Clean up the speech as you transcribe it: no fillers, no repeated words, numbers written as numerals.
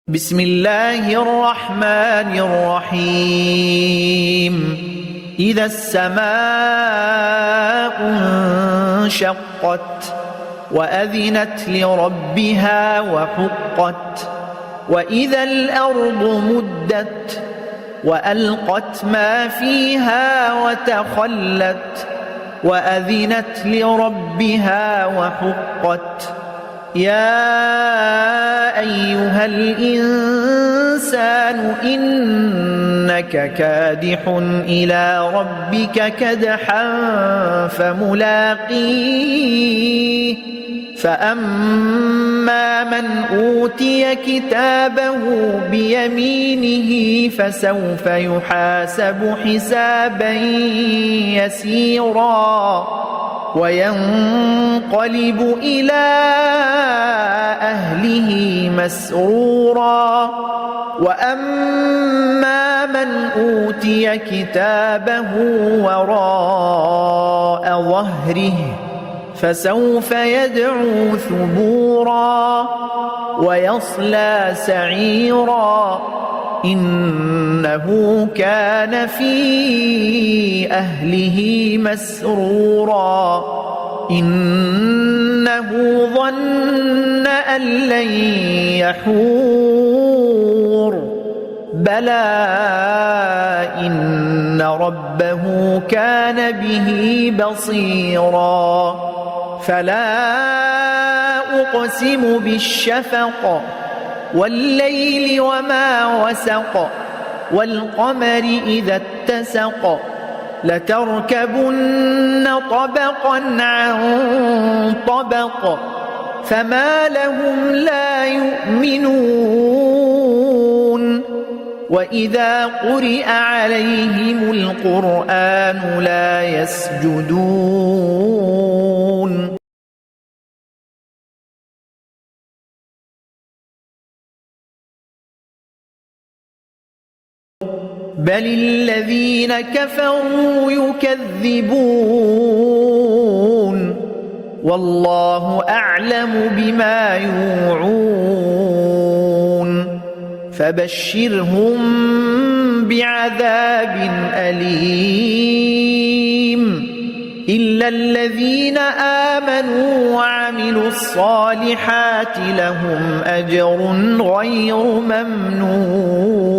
بسم الله الرحمن الرحيم إذا السماء انشقت وأذنت لربها وحقت وإذا الأرض مدت وألقت ما فيها وتخلت وأذنت لربها وحقت يا أيها الإنسان إنك كادح إلى ربك كدحا فملاقيه فأما من أوتي كتابه بيمينه فسوف يحاسب حسابا يسيرا وينقلب إلى أهله مسرورا وأما من أوتي كتابه وراء ظهره فسوف يدعو ثبورا ويصلى سعيرا إنه كان في أهله مسرورا إنه ظن أن لن يحور بلى إن ربه كان به بصيرا فلا أقسم بالشفق والليل وما وسق والقمر إذا اتسق لتركبن طبقا عن طبق فما لهم لا يؤمنون وإذا قرئ عليهم القرآن لا يسجدون بل الذين كفروا يكذبون والله أعلم بما يوعون فبشرهم بعذاب أليم إلا الذين آمنوا وعملوا الصالحات لهم أجر غير ممنون